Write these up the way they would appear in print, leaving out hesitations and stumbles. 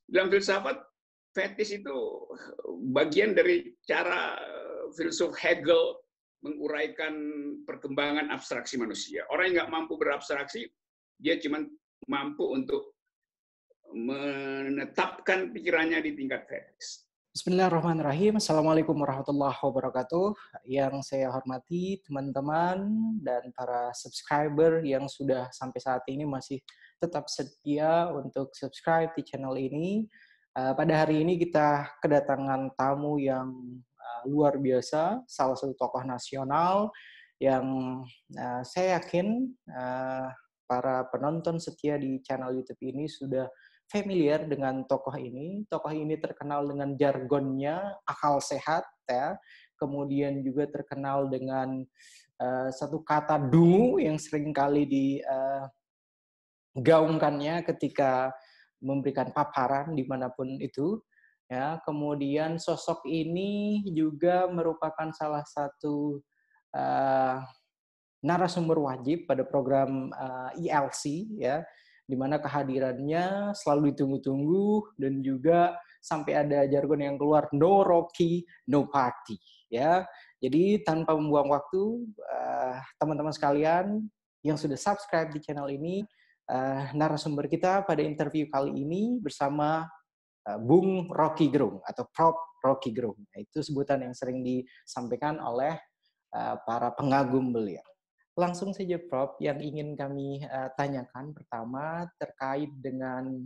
Dalam filsafat, fetish itu bagian dari cara filsuf Hegel menguraikan perkembangan abstraksi manusia. Orang yang nggak mampu berabstraksi, dia cuma mampu untuk menetapkan pikirannya di tingkat fetish. Bismillahirrahmanirrahim. Assalamualaikum warahmatullahi wabarakatuh. Yang saya hormati teman-teman dan para subscriber yang sudah sampai saat ini masih tetap setia untuk subscribe di channel ini. Pada hari ini kita kedatangan tamu yang luar biasa, salah satu tokoh nasional yang saya yakin para penonton setia di channel YouTube ini sudah familiar dengan tokoh ini. Tokoh ini terkenal dengan jargonnya akal sehat, ya. Kemudian juga terkenal dengan satu kata dungu yang seringkali digaungkannya ketika memberikan paparan dimanapun itu. Ya, kemudian sosok ini juga merupakan salah satu narasumber wajib pada program ILC, ya, di mana kehadirannya selalu ditunggu-tunggu dan juga sampai ada jargon yang keluar no Rocky, no party, ya. Jadi tanpa membuang waktu, teman-teman sekalian yang sudah subscribe di channel ini, narasumber kita pada interview kali ini bersama Bung Rocky Gerung atau Prof. Rocky Gerung. Itu sebutan yang sering disampaikan oleh para pengagum beliau. Langsung saja Prof, yang ingin kami tanyakan pertama terkait dengan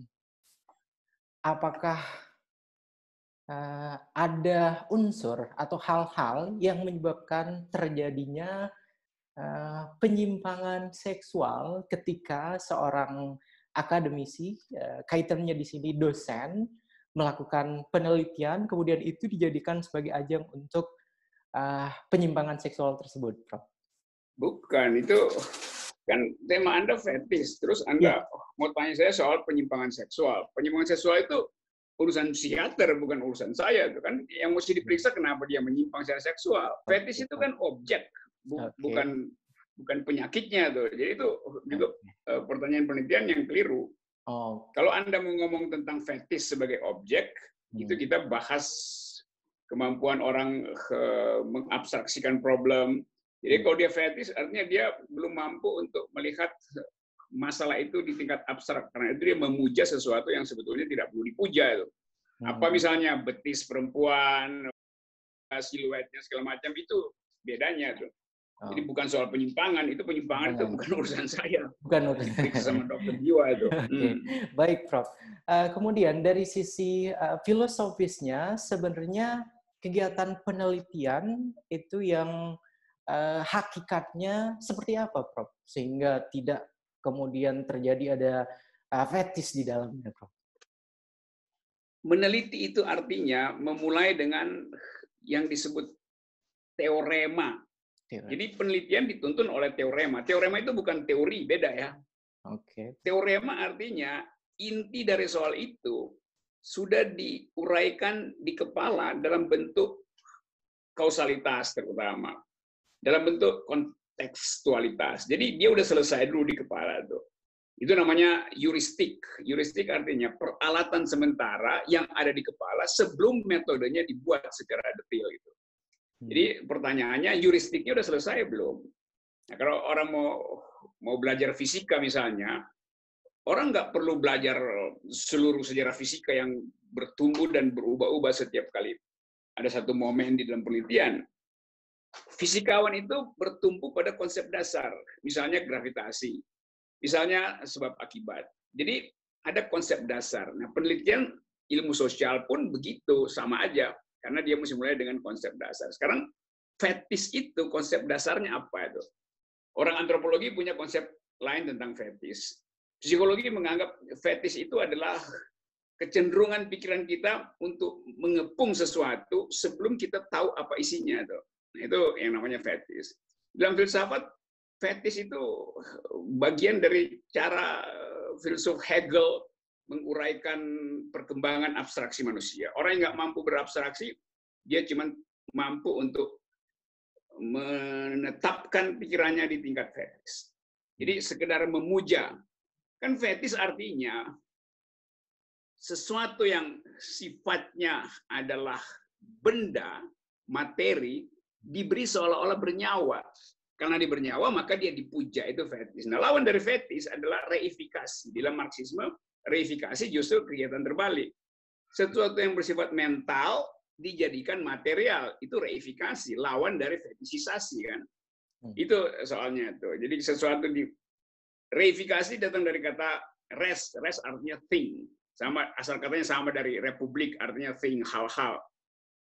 apakah ada unsur atau hal-hal yang menyebabkan terjadinya penyimpangan seksual ketika seorang akademisi, kaitannya di sini dosen, melakukan penelitian, kemudian itu dijadikan sebagai ajang untuk penyimpangan seksual tersebut, Prof. Bukan, itu kan tema Anda fetish. Terus Anda mau tanya saya soal penyimpangan seksual. Penyimpangan seksual itu urusan psikiater, bukan urusan saya. Itu kan yang mesti diperiksa kenapa dia menyimpang secara seksual. Fetish itu kan objek, bukan penyakitnya tuh. Jadi itu juga pertanyaan penelitian yang keliru. Kalau Anda mau ngomong tentang fetish sebagai objek, itu kita bahas kemampuan orang mengabstraksikan problem. Jadi kalau dia fetish, artinya dia belum mampu untuk melihat masalah itu di tingkat abstrak. Karena itu dia memuja sesuatu yang sebetulnya tidak perlu dipuja. Itu. Apa misalnya betis perempuan, siluetnya, segala macam, itu bedanya. Tuh. Jadi bukan soal penyimpangan, itu penyimpangan itu bukan urusan saya. Bukan urusan diperiksa sama dokter jiwa itu. Baik, Prof. Kemudian dari sisi filosofisnya, sebenarnya kegiatan penelitian itu yang hakikatnya seperti apa, Prof? Sehingga tidak kemudian terjadi ada fetish di dalamnya, Prof. Meneliti itu artinya memulai dengan yang disebut teorema. Jadi penelitian dituntun oleh teorema. Teorema itu bukan teori, beda ya. Teorema artinya inti dari soal itu sudah diuraikan di kepala dalam bentuk kausalitas terutama. Dalam bentuk kontekstualitas. Jadi dia udah selesai dulu di kepala tuh. Itu namanya heuristik. Heuristik artinya peralatan sementara yang ada di kepala sebelum metodenya dibuat secara detail gitu. Jadi pertanyaannya heuristiknya udah selesai belum? Nah, kalau orang mau belajar fisika misalnya, orang nggak perlu belajar seluruh sejarah fisika yang bertumbuh dan berubah-ubah setiap kali ada satu momen di dalam penelitian. Fisikawan itu bertumpu pada konsep dasar, misalnya gravitasi, misalnya sebab akibat. Jadi ada konsep dasar. Nah, penelitian ilmu sosial pun begitu, sama aja, karena dia mesti mulai dengan konsep dasar. Sekarang fetish itu konsep dasarnya apa itu? Orang antropologi punya konsep lain tentang fetish. Psikologi menganggap fetish itu adalah kecenderungan pikiran kita untuk mengepung sesuatu sebelum kita tahu apa isinya tuh. Nah, itu yang namanya fetish. Dalam filsafat, fetish itu bagian dari cara filsuf Hegel menguraikan perkembangan abstraksi manusia. Orang yang nggak mampu berabstraksi, dia cuma mampu untuk menetapkan pikirannya di tingkat fetish. Jadi sekedar memuja. Kan fetish artinya sesuatu yang sifatnya adalah benda, materi, diberi seolah-olah bernyawa. Karena dia bernyawa, maka dia dipuja, itu fetis. Nah, lawan dari fetis adalah reifikasi. Dalam Marxisme, reifikasi justru kegiatan terbalik. Sesuatu yang bersifat mental dijadikan material, itu reifikasi, lawan dari fetisisasi kan. Itu soalnya tuh. Jadi sesuatu di reifikasi datang dari kata res artinya thing. Sama asal katanya sama dari republik, artinya thing, hal-hal.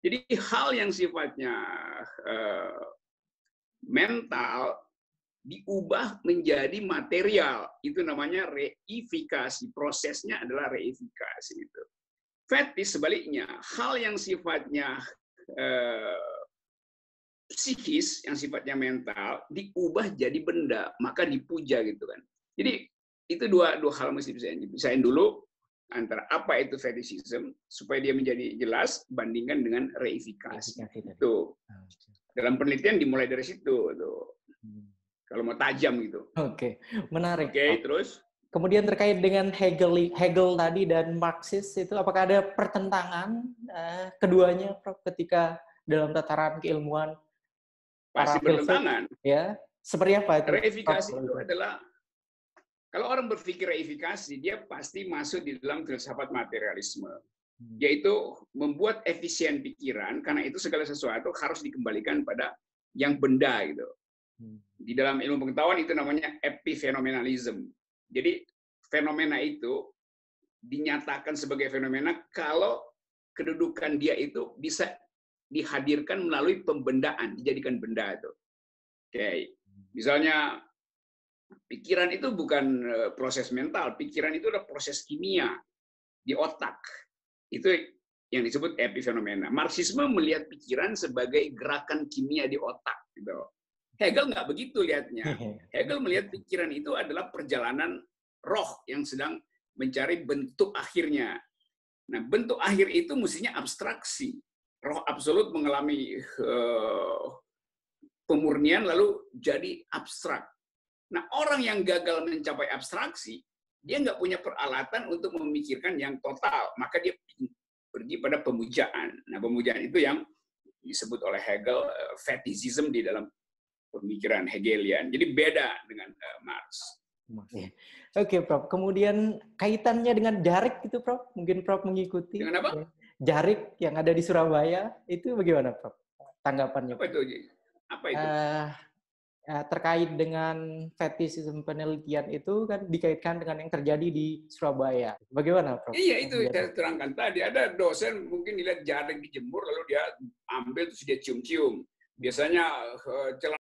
Jadi hal yang sifatnya mental diubah menjadi material, itu namanya reifikasi. Prosesnya adalah reifikasi itu. Fetis sebaliknya, hal yang sifatnya psikis, yang sifatnya mental diubah jadi benda, maka dipuja gitu kan. Jadi itu dua hal mesti pisahin dulu antara apa itu fetishism supaya dia menjadi jelas, bandingkan dengan reifikasi. Itu dalam penelitian dimulai dari situ tuh. Kalau mau tajam gitu. Oke, menarik. Oke, terus kemudian terkait dengan Hegel tadi dan Marxis itu, apakah ada pertentangan keduanya, Prof, ketika dalam tataran keilmuan? Pasti bertentangan. Ya, seperti apa itu? Reifikasi itu adalah, kalau orang berpikir reifikasi, dia pasti masuk di dalam filsafat materialisme, yaitu membuat efisien pikiran, karena itu segala sesuatu harus dikembalikan pada yang benda gitu. Di dalam ilmu pengetahuan itu namanya epifenomenalism. Jadi fenomena itu dinyatakan sebagai fenomena kalau kedudukan dia itu bisa dihadirkan melalui pembendaan, dijadikan benda itu. Oke, misalnya pikiran itu bukan proses mental, pikiran itu adalah proses kimia di otak. Itu yang disebut epifenomena. Marxisme melihat pikiran sebagai gerakan kimia di otak. Gitu. Hegel nggak begitu lihatnya. Hegel melihat pikiran itu adalah perjalanan roh yang sedang mencari bentuk akhirnya. Nah, bentuk akhir itu mestinya abstraksi. Roh absolut mengalami pemurnian lalu jadi abstrak. Nah, orang yang gagal mencapai abstraksi, dia nggak punya peralatan untuk memikirkan yang total, maka dia pergi pada pemujaan. Nah, pemujaan itu yang disebut oleh Hegel fetishism di dalam pemikiran Hegelian. Jadi beda dengan Marx. Oke, Prof. Kemudian kaitannya dengan Jarik itu, Prof. Mungkin Prof mengikuti. Dengan apa? Jarik yang ada di Surabaya, itu bagaimana, Prof? Tanggapannya? Apa itu? Apa itu? Terkait dengan fetishism penelitian itu kan dikaitkan dengan yang terjadi di Surabaya. Bagaimana, Prof? Iya, itu saya terangkan tadi. Ada dosen mungkin dilihat jaring dijemur, lalu dia ambil terus dia cium-cium. Biasanya celana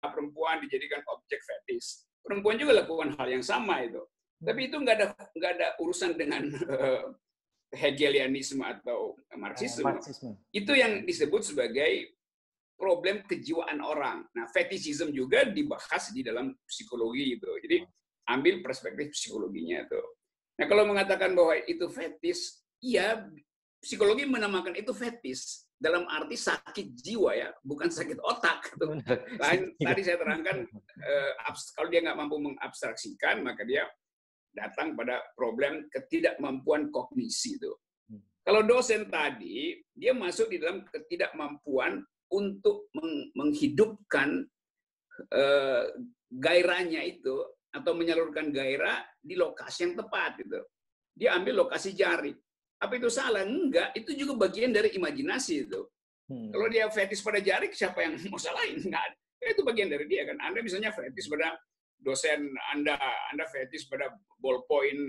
perempuan dijadikan objek fetis. Perempuan juga lakukan hal yang sama itu. Tapi itu nggak ada urusan dengan Hegelianisme atau Marxisme. Itu yang disebut sebagai problem kejiwaan orang. Nah, fetishism juga dibahas di dalam psikologi itu. Jadi ambil perspektif psikologinya itu. Nah, kalau mengatakan bahwa itu fetis, iya, psikologi menamakan itu fetis dalam arti sakit jiwa ya, bukan sakit otak. Tadi saya terangkan, kalau dia nggak mampu mengabstraksikan, maka dia datang pada problem ketidakmampuan kognisi itu. Kalau dosen tadi, dia masuk di dalam ketidakmampuan untuk menghidupkan gairahnya itu, atau menyalurkan gairah di lokasi yang tepat gitu. Dia ambil lokasi jarik. Apa itu salah? Enggak, itu juga bagian dari imajinasi itu. Kalau dia fetis pada jarik, siapa yang mau salahin? Enggak. Itu bagian dari dia kan. Anda misalnya fetis pada dosen Anda fetis pada ballpoint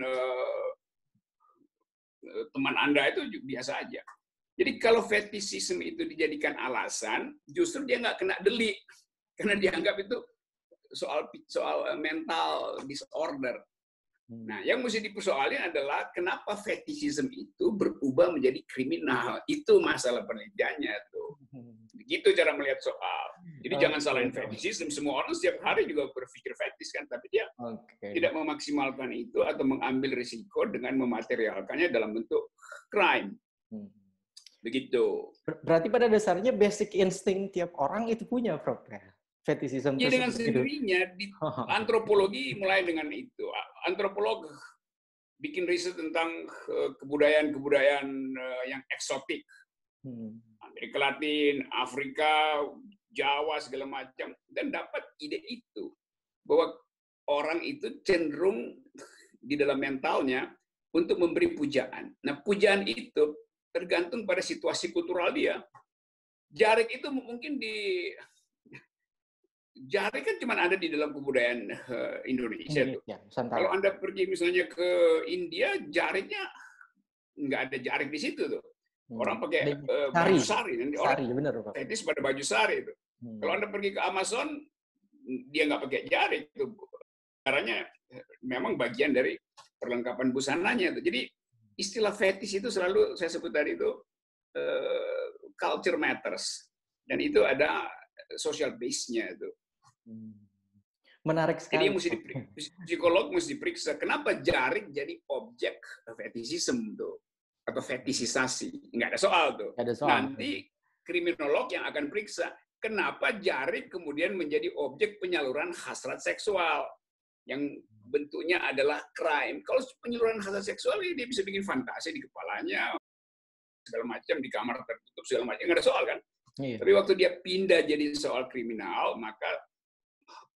teman Anda, itu biasa aja. Jadi kalau fetishisme itu dijadikan alasan, justru dia nggak kena delik. Karena dianggap itu soal mental disorder. Nah, yang mesti dipersoalin adalah kenapa fetishisme itu berubah menjadi kriminal. Itu masalah penelitiannya tuh. Begitu cara melihat soal. Jadi jangan salahin fetishisme. Semua orang setiap hari juga berpikir fetis kan, tapi dia tidak memaksimalkan itu atau mengambil risiko dengan mematerialkannya dalam bentuk crime. Begitu. Berarti pada dasarnya basic insting tiap orang itu punya, Prof. Fetishism. Ya dengan sendirinya. Di antropologi mulai dengan itu. Antropolog bikin riset tentang kebudayaan-kebudayaan yang eksotik. Amerika Latin, Afrika, Jawa, segala macam. Dan dapat ide itu. Bahwa orang itu cenderung di dalam mentalnya untuk memberi pujaan. Nah, pujaan itu tergantung pada situasi kultural dia. Jarik itu mungkin jarik kan cuma ada di dalam kebudayaan Indonesia tuh. Ya, kalau Anda pergi misalnya ke India, jariknya nggak ada jarik di situ tuh. Orang pakai baju sari. Sari, benar, Pak. Fetis pada baju sari itu. Kalau Anda pergi ke Amazon, dia nggak pakai jarik itu. Caranya memang bagian dari perlengkapan busananya. Jadi istilah fetish itu selalu saya sebut tadi itu culture matters, dan itu ada social base-nya itu. Menarik sekali. Jadi psikolog mesti diperiksa kenapa jarik jadi objek fetishism tuh atau fetishisasi. Nggak ada soal tuh. Nanti kriminolog yang akan periksa kenapa jarik kemudian menjadi objek penyaluran hasrat seksual yang bentuknya adalah crime. Kalau penyaluran hasrat seksual ini dia bisa bikin fantasi di kepalanya, segala macam di kamar tertutup segala macam, nggak ada soal kan? Iya. Tapi waktu dia pindah jadi soal kriminal, maka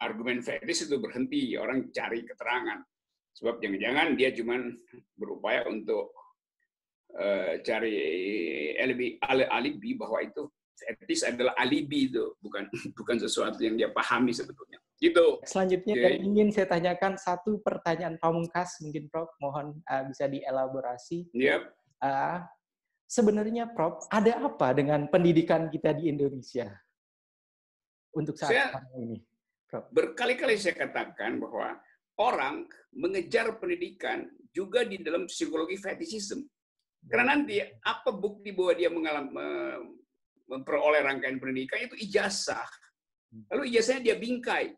argumen fetish itu berhenti, orang cari keterangan. Sebab jangan-jangan dia cuma berupaya untuk cari alibi bahwa itu fetish adalah alibi itu, bukan sesuatu yang dia pahami sebetulnya. Gitu. Selanjutnya ingin saya tanyakan satu pertanyaan pamungkas, mungkin Prof, mohon bisa dielaborasi. Yep. Sebenarnya Prof, ada apa dengan pendidikan kita di Indonesia untuk saat ini? Prof. Berkali-kali saya katakan bahwa orang mengejar pendidikan juga di dalam psikologi fetishism. Karena nanti apa bukti bahwa dia memperoleh rangkaian pendidikan itu ijazah. Lalu ijazahnya dia bingkai.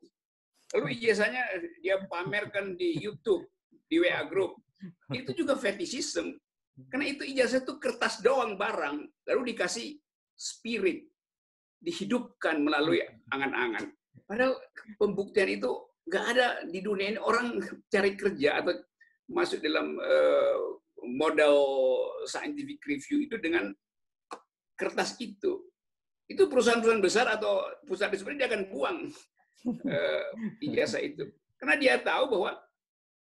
Lalu ijazahnya dia pamerkan di YouTube, di WA Group. Itu juga fetishism. Karena itu ijazah itu kertas doang barang. Lalu dikasih spirit. Dihidupkan melalui angan-angan. Padahal pembuktian itu nggak ada di dunia ini. Orang cari kerja atau masuk dalam modal scientific review itu dengan kertas itu. Itu perusahaan-perusahaan besar atau pusat riset dia akan buang ijazah itu. Karena dia tahu bahwa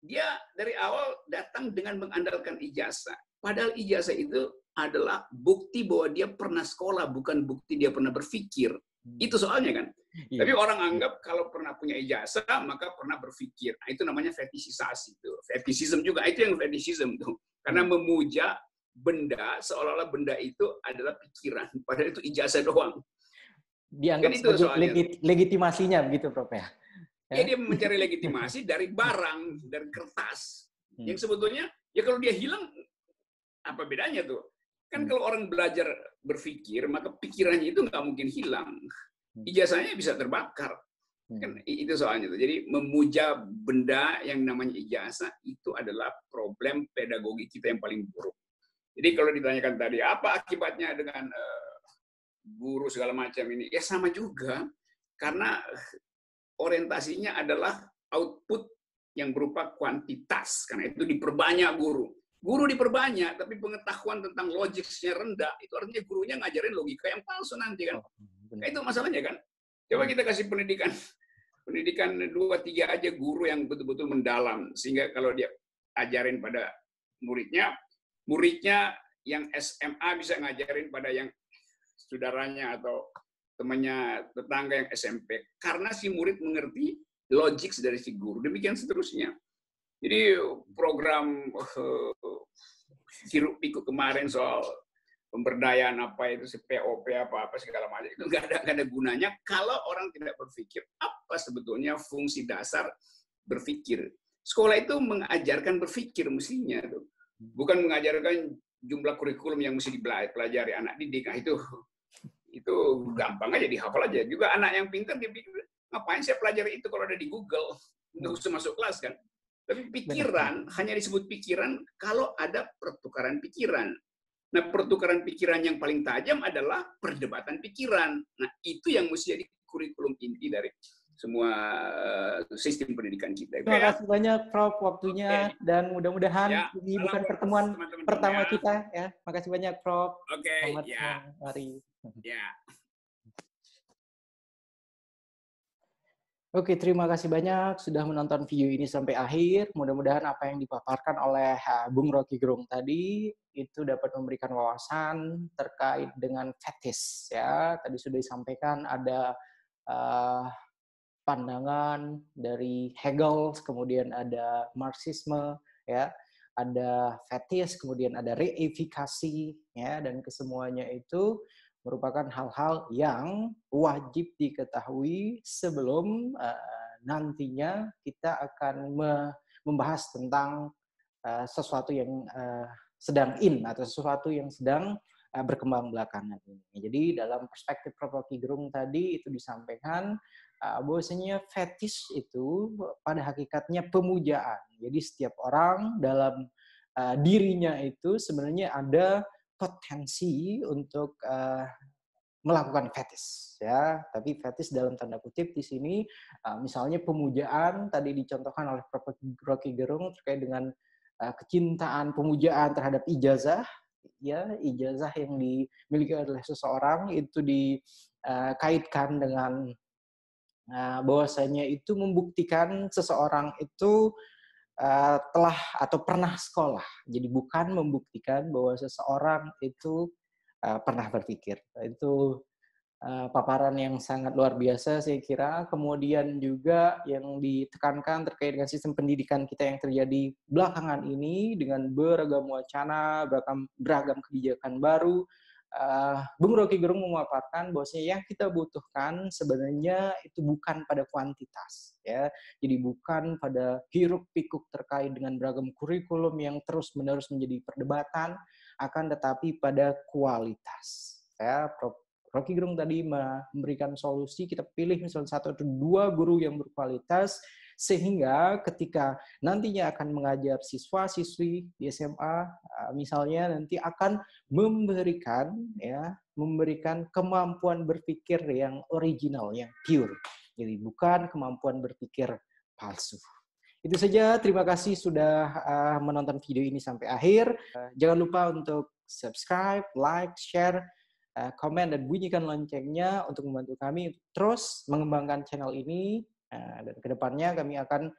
dia dari awal datang dengan mengandalkan ijazah. Padahal ijazah itu adalah bukti bahwa dia pernah sekolah, bukan bukti dia pernah berpikir. Itu soalnya kan. Iya. Tapi orang anggap kalau pernah punya ijazah, maka pernah berpikir. Nah, itu namanya fetishisasi. Fetishism juga, itu yang fetishism tuh. Karena memuja benda, seolah-olah benda itu adalah pikiran. Padahal itu ijazah doang. Dianggap kan sebagai legitimasinya begitu, Prof. Ya, dia mencari legitimasi dari barang, dari kertas. Yang sebetulnya, ya kalau dia hilang, apa bedanya tuh? Kan kalau orang belajar berpikir, maka pikirannya itu nggak mungkin hilang. Ijazahnya bisa terbakar. Kan itu soalnya tuh. Jadi memuja benda yang namanya ijazah itu adalah problem pedagogi kita yang paling buruk. Jadi kalau ditanyakan tadi, apa akibatnya dengan guru segala macam ini? Ya sama juga. Karena orientasinya adalah output yang berupa kuantitas. Karena itu diperbanyak guru. Guru diperbanyak, tapi pengetahuan tentang logiknya rendah. Itu artinya gurunya ngajarin logika yang palsu nanti kan. Itu masalahnya kan. Coba kita kasih pendidikan 2-3 aja guru yang betul-betul mendalam. Sehingga kalau dia ajarin pada muridnya yang SMA bisa ngajarin pada yang saudaranya atau temannya tetangga yang SMP. Karena si murid mengerti logik dari si guru. Demikian seterusnya. Jadi program hiruk pikuk kemarin soal pemberdayaan apa itu POP apa segala macam itu nggak ada gunanya kalau orang tidak berpikir apa sebetulnya fungsi dasar berpikir. Sekolah itu mengajarkan berpikir mestinya tuh, bukan mengajarkan jumlah kurikulum yang mesti dipelajari anak didik. Nah, itu gampang aja dihafal aja. Juga anak yang pintar dia pikir ngapain saya pelajari itu kalau ada di Google, nggak usah masuk kelas kan. Tapi pikiran hanya disebut pikiran kalau ada pertukaran pikiran. Nah, pertukaran pikiran yang paling tajam adalah perdebatan pikiran. Nah, itu yang mesti jadi kurikulum inti dari semua sistem pendidikan kita. Terima kasih banyak Prof waktunya dan mudah-mudahan ini bukan pertemuan pertama kita ya. Makasih banyak Prof. Selamat hari. Ya. Oke, terima kasih banyak sudah menonton video ini sampai akhir. Mudah-mudahan apa yang dipaparkan oleh Bung Rocky Gerung tadi itu dapat memberikan wawasan terkait dengan fetish ya. Tadi sudah disampaikan ada pandangan dari Hegel, kemudian ada Marxisme ya, ada fetish, kemudian ada reifikasi ya, dan kesemuanya itu merupakan hal-hal yang wajib diketahui sebelum nantinya kita akan membahas tentang sesuatu yang sedang in atau sesuatu yang sedang berkembang belakangan ini. Jadi dalam perspektif Prof. Rocky Gerung tadi itu disampaikan bahwasanya fetish itu pada hakikatnya pemujaan. Jadi setiap orang dalam dirinya itu sebenarnya ada potensi untuk melakukan fetish ya, tapi fetish dalam tanda kutip di sini misalnya pemujaan tadi dicontohkan oleh Prof. Rocky Gerung terkait dengan kecintaan pemujaan terhadap ijazah ya, ijazah yang dimiliki oleh seseorang itu dikaitkan dengan bahwasanya itu membuktikan seseorang itu telah atau pernah sekolah. Jadi bukan membuktikan bahwa seseorang itu pernah berpikir. Itu paparan yang sangat luar biasa saya kira. Kemudian juga yang ditekankan terkait dengan sistem pendidikan kita yang terjadi belakangan ini dengan beragam wacana, beragam kebijakan baru. Bung Rocky Gerung memaparkan bahwasanya yang kita butuhkan sebenarnya itu bukan pada kuantitas ya. Jadi bukan pada hiruk pikuk terkait dengan beragam kurikulum yang terus-menerus menjadi perdebatan, akan tetapi pada kualitas. Ya, Prof. Rocky Gerung tadi memberikan solusi, kita pilih misalnya 1 atau 2 guru yang berkualitas, sehingga ketika nantinya akan mengajar siswa-siswi di SMA, misalnya nanti akan memberikan kemampuan berpikir yang original, yang pure. Jadi bukan kemampuan berpikir palsu. Itu saja, terima kasih sudah menonton video ini sampai akhir. Jangan lupa untuk subscribe, like, share, komen, dan bunyikan loncengnya untuk membantu kami terus mengembangkan channel ini. Dan kedepannya kami akan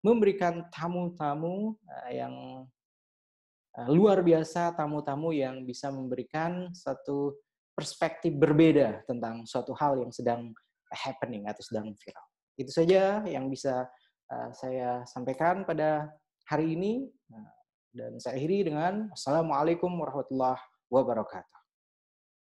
memberikan tamu-tamu yang luar biasa, tamu-tamu yang bisa memberikan satu perspektif berbeda tentang suatu hal yang sedang happening atau sedang viral. Itu saja yang bisa saya sampaikan pada hari ini. Dan saya akhiri dengan Assalamualaikum warahmatullahi wabarakatuh.